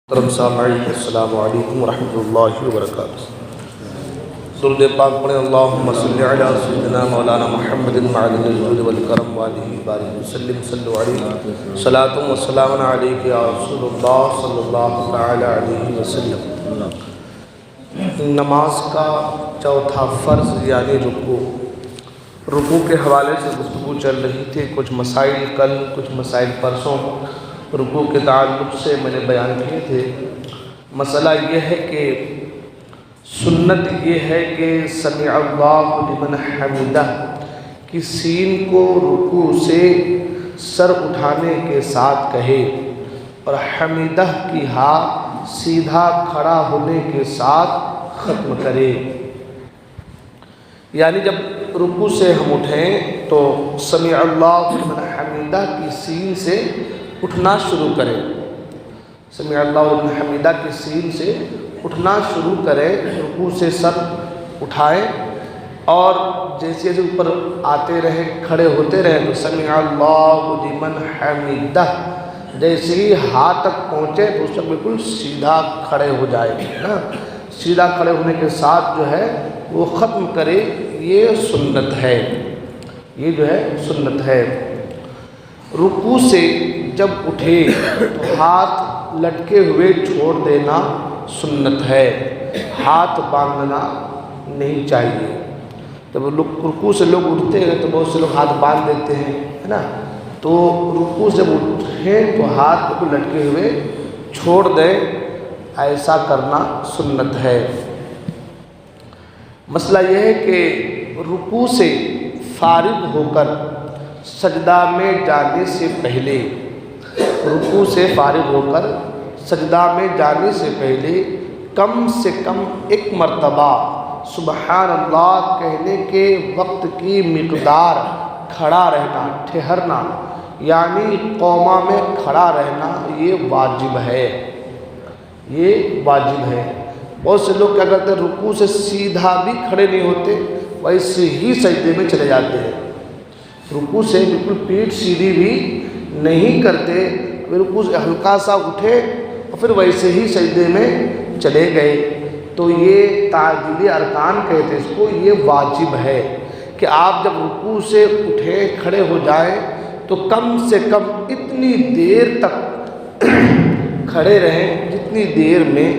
محترم سامعین السلام علیکم ورحمۃ اللہ وبرکاتہ۔ درود پاک پڑھیں اللہم صلی علی سیدنا مولانا محمد معدن الجود والکرم وآلہ بارک وسلم صلو علیہ صلاۃ و سلام علیک یا رسول اللہ صلی اللہ تعالی علیہ وسلم۔ نماز کا چوتھا فرض یعنی رکوع کے حوالے سے گفتگو چل رہی تھی۔ کچھ مسائل کل، کچھ مسائل پرسوں رکوع کے تعلق سے میں نے بیان کیے تھے۔ مسئلہ یہ ہے کہ سنت یہ ہے کہ سمع اللہ لمن حمدہ کی سین کو رکوع سے سر اٹھانے کے ساتھ کہے اور حمدہ کی ہا سیدھا کھڑا ہونے کے ساتھ ختم کرے۔ یعنی جب رکوع سے ہم اٹھیں تو سمع اللہ لمن حمدہ کی سین سے اٹھنا شروع کریں، سمع اللہ لمن حمدہ کی سین سے اٹھنا شروع کریں، رکوع سے سر اٹھائیں اور جیسے جیسے اوپر آتے رہیں، کھڑے ہوتے رہیں تو سمع اللہ لمن حمدہ جیسے ہی ہاتھ تک پہنچے تو اس وقت بالکل سیدھا کھڑے ہو جائے نا، سیدھا کھڑے ہونے کے ساتھ جو ہے وہ ختم کرے۔ یہ سنت ہے، یہ جو ہے سنت ہے۔ رکوع سے جب اٹھے تو ہاتھ لٹکے ہوئے چھوڑ دینا سنت ہے، ہاتھ باندھنا نہیں چاہیے۔ جب رکوع سے لوگ اٹھتے ہیں تو بہت سے لوگ ہاتھ باندھ دیتے ہیں، ہے نا، تو رکوع سے اٹھیں تو ہاتھ کو لٹکے ہوئے چھوڑ دیں، ایسا کرنا سنت ہے۔ مسئلہ یہ ہے کہ رکوع سے فارغ ہو کر سجدہ میں جانے سے پہلے، رکوع سے فارغ ہو کر سجدہ میں جانے سے پہلے کم سے کم ایک مرتبہ سبحان اللہ کہنے کے وقت کی مقدار کھڑا رہنا، ٹھہرنا یعنی قومہ میں کھڑا رہنا یہ واجب ہے، یہ واجب ہے۔ بہت سے لوگ کیا کرتے ہیں، رکوع سے سیدھا بھی کھڑے نہیں ہوتے، ویسے ہی سجدے میں چلے جاتے ہیں، رکوع سے بالکل پیٹھ سیدھی بھی نہیں کرتے، رکوع سے ہلکا سا اٹھے اور پھر ویسے ہی سجدے میں چلے گئے، تو یہ تعجیل ارکان کہتے ہیں اس کو، یہ واجب ہے کہ آپ جب رکوع سے اٹھیں کھڑے ہو جائیں تو کم سے کم اتنی دیر تک کھڑے رہیں جتنی دیر میں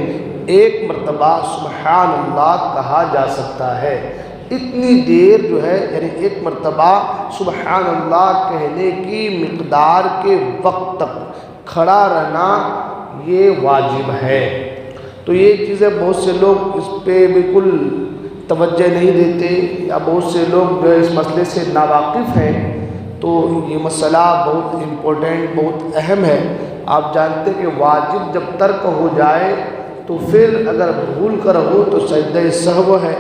ایک مرتبہ سبحان اللہ کہا جا سکتا ہے۔ اتنی دیر جو ہے یعنی ایک مرتبہ سبحان اللہ کہنے کی مقدار کے وقت تک کھڑا رہنا یہ واجب ہے۔ تو یہ چیزیں بہت سے لوگ اس پہ بالکل توجہ نہیں دیتے یا بہت سے لوگ جو اس مسئلے سے ناواقف ہیں، تو یہ مسئلہ بہت امپورٹنٹ، بہت اہم ہے۔ آپ جانتے ہیں کہ واجب جب ترک ہو جائے تو پھر اگر بھول کر ہو تو سجدہ سہو ہے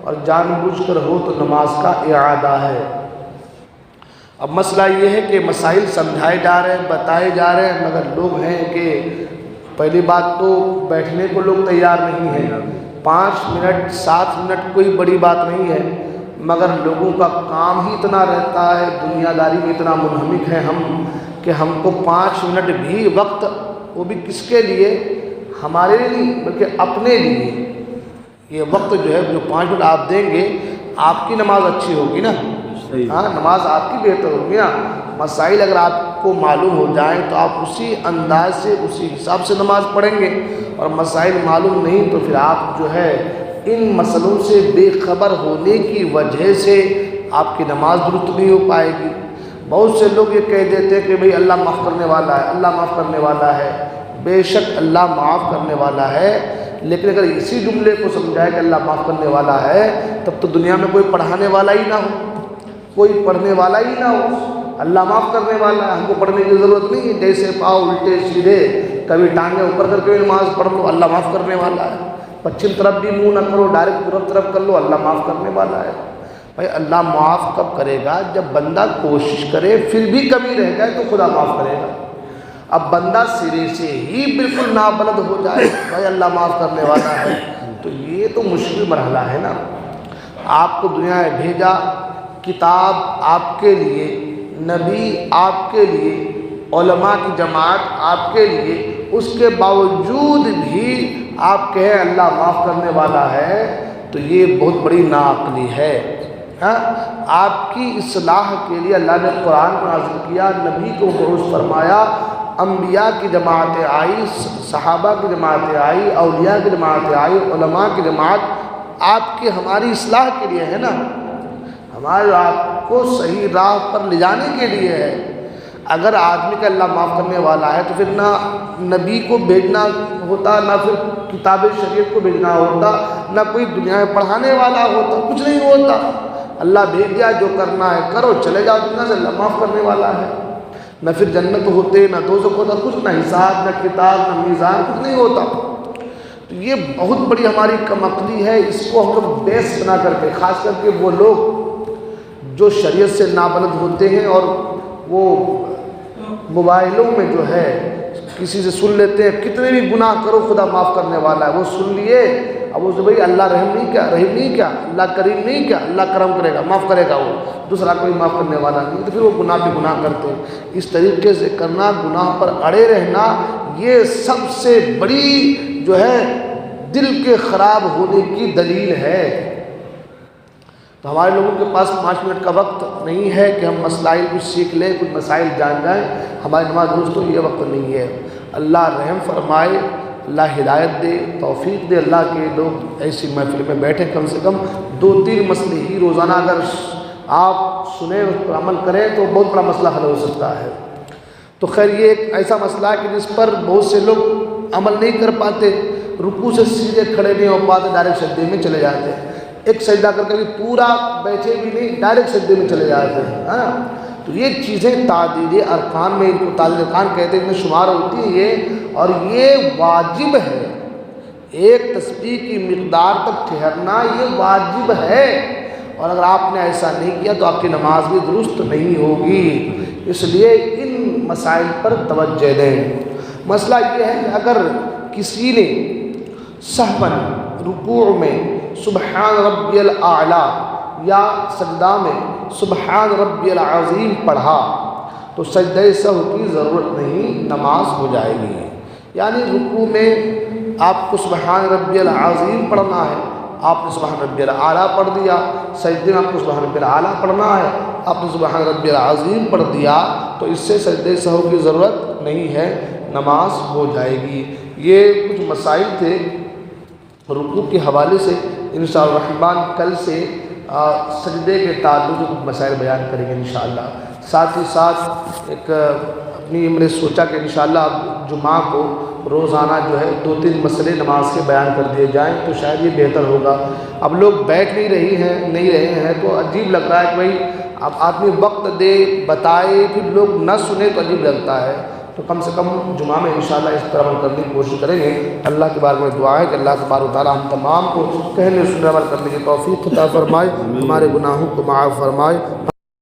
اور جان بوجھ کر ہو تو نماز کا اعادہ ہے۔ اب مسئلہ یہ ہے کہ مسائل سمجھائے جا رہے ہیں، بتائے جا رہے ہیں، مگر لوگ ہیں کہ پہلی بات تو بیٹھنے کو لوگ تیار نہیں ہیں، 5 منٹ 7 منٹ کوئی بڑی بات نہیں ہے، مگر لوگوں کا کام ہی اتنا رہتا ہے، دنیا داری میں اتنا منہمک ہیں ہم کہ ہم کو 5 منٹ بھی وقت، وہ بھی کس کے لیے، ہمارے لیے نہیں بلکہ اپنے لیے، یہ وقت جو ہے جو 5 منٹ آپ دیں گے آپ کی نماز اچھی ہوگی نا، ہاں نماز آپ کی بہتر ہوگی نا۔ مسائل اگر آپ کو معلوم ہو جائیں تو آپ اسی انداز سے اسی حساب سے نماز پڑھیں گے، اور مسائل معلوم نہیں تو پھر آپ جو ہے ان مسئلوں سے بے خبر ہونے کی وجہ سے آپ کی نماز درست نہیں ہو پائے گی۔ بہت سے لوگ یہ کہہ دیتے ہیں کہ بھئی اللہ معاف کرنے والا ہے، اللہ معاف کرنے والا ہے، بے شک اللہ معاف کرنے والا ہے، لیکن اگر اسی جملے کو سمجھائے کہ اللہ معاف کرنے والا ہے تب تو دنیا میں کوئی پڑھانے والا ہی نہ ہو، کوئی پڑھنے والا ہی نہ ہو۔ اللہ معاف کرنے والا ہے، ہم کو پڑھنے کی ضرورت نہیں ہے، جیسے پاؤ الٹے سیدھے کبھی ٹانگیں اوپر کر کے نماز پڑھ لو، اللہ معاف کرنے والا ہے۔ پچھم طرف بھی منہ نہ کرو، ڈائریکٹ پورب طرف کر لو، اللہ معاف کرنے والا ہے۔ بھائی اللہ معاف کب کرے گا؟ جب بندہ کوشش کرے، پھر بھی کمی رہ جائے تو خدا معاف کرے گا۔ اب بندہ سرے سے ہی بالکل نابلد ہو جائے بھائی اللہ معاف کرنے والا ہے، تو یہ تو مشکل مرحلہ ہے نا۔ آپ کو دنیا میں بھیجا، کتاب آپ کے لیے، نبی آپ کے لیے، علماء کی جماعت آپ کے لیے، اس کے باوجود بھی آپ کہیں اللہ معاف کرنے والا ہے تو یہ بہت بڑی ناعقلی ہے۔ ہاں، آپ کی اصلاح کے لیے اللہ نے قرآن کو نازل کیا، نبی کو مبعوث فرمایا، انبیاء کی جماعتیں آئی، صحابہ کی جماعتیں آئی، اولیاء کی جماعتیں آئی، علماء کی جماعت آپ کی ہماری اصلاح کے لیے ہے نا، ہمارے آپ کو صحیح راہ پر لے جانے کے لیے ہے۔ اگر آدمی کا اللہ معاف کرنے والا ہے تو پھر نہ نبی کو بھیجنا ہوتا، نہ پھر کتاب شریعت کو بھیجنا ہوتا، نہ کوئی دنیا میں پڑھانے والا ہوتا، کچھ نہیں ہوتا۔ اللہ بھیج دیا، جو کرنا ہے کرو، چلے جاؤ دنیا سے، اللہ معاف کرنے والا ہے۔ نہ پھر جنت ہوتے، نہ دوزخ ہوتا، کچھ نہ حساب، نہ کتاب، نہ میزان، کچھ نہیں ہوتا۔ تو یہ بہت بڑی ہماری کم عقلی ہے، اس کو ہم لوگ بیس بنا کر کے، خاص کر کے وہ لوگ جو شریعت سے نابلد ہوتے ہیں اور وہ موبائلوں میں جو ہے کسی سے سن لیتے ہیں، کتنے بھی گناہ کرو خدا معاف کرنے والا ہے، وہ سن لیے، اب اس بھائی اللہ رحم نہیں کیا، اللہ کریم نہیں کیا، اللہ کرم کرے گا، معاف کرے گا، وہ دوسرا کوئی معاف کرنے والا نہیں، تو پھر وہ گناہ پہ گناہ کرتے ہیں۔ اس طریقے سے کرنا، گناہ پر اڑے رہنا، یہ سب سے بڑی جو ہے دل کے خراب ہونے کی دلیل ہے۔ تو ہمارے لوگوں کے پاس 5 منٹ کا وقت نہیں ہے کہ ہم مسائل کچھ سیکھ لیں، کچھ مسائل جان جائیں، ہماری نماز دوستوں یہ وقت نہیں ہے۔ اللہ رحم فرمائے، اللہ ہدایت دے، توفیق دے، اللہ کے لوگ ایسی محفل میں بیٹھیں، کم سے کم 2-3 مسئلے ہی روزانہ اگر آپ سنیں، اس پر عمل کریں تو بہت بڑا مسئلہ حل ہو سکتا ہے۔ تو خیر یہ ایک ایسا مسئلہ ہے کہ جس پر بہت سے لوگ عمل نہیں کر پاتے، رکوع سے سیدھے کھڑے نہیں ہو پاتے، ڈائریکٹ سجدے میں چلے جاتے ہیں، ایک سجدہ کر کے بھی پورا بیٹھے بھی نہیں، ڈائریکٹ سجدے میں چلے جاتے ہیں۔ ہاں، تو یہ چیزیں تعدیل ارکان میں، ان کو تعدیل ارکان کہتے ہیں، ان میں شمار ہوتی ہیں یہ، اور یہ واجب ہے، ایک تسبیح کی مقدار تک ٹھہرنا یہ واجب ہے، اور اگر آپ نے ایسا نہیں کیا تو آپ کی نماز بھی درست نہیں ہوگی۔ اس لیے ان مسائل پر توجہ دیں۔ مسئلہ یہ ہے کہ اگر کسی نے سہواً رکوع میں سبحان ربی الاعلیٰ یا سجدہ میں سبحان ربی العظیم پڑھا تو سجدہ سہو کی ضرورت نہیں، نماز ہو جائے گی۔ یعنی رکوع میں آپ کو سبحان ربی العظیم پڑھنا ہے، آپ نے سبحان ربی الاعلیٰ پڑھ دیا، سجدے میں آپ کو سبحان ربی الاعلیٰ پڑھنا ہے، آپ نے سبحان ربی العظیم پڑھ دیا، تو اس سے سجدہ سہو کی ضرورت نہیں ہے، نماز ہو جائے گی۔ یہ کچھ مسائل تھے رکوع کے حوالے سے، انشاءاللہ الرحمن کل سے سجدے کے تعلق سے کچھ مسائل بیان کریں گے انشاءاللہ۔ ساتھ ہی ساتھ ایک اپنی میں نے سوچا کہ انشاءاللہ اب جمعہ کو روزانہ جو ہے 2-3 مسئلے نماز کے بیان کر دیے جائیں تو شاید یہ بہتر ہوگا۔ اب لوگ بیٹھ نہیں رہے ہیں تو عجیب لگ رہا ہے کہ بھائی اب آدمی وقت دے، بتائے، پھر لوگ نہ سنے تو عجیب لگتا ہے۔ تو کم سے کم جمعہ میں انشاءاللہ اس پر عمل کرنے کی کوشش کریں گے۔ اللہ کے بارے میں دعا ہے کہ اللہ تبارک و تعالیٰ ہم تمام کو کہنے سننے عمل کرنے کی توفیق عطا فرمائے، ہمارے گناہوں کو معاف فرمائے۔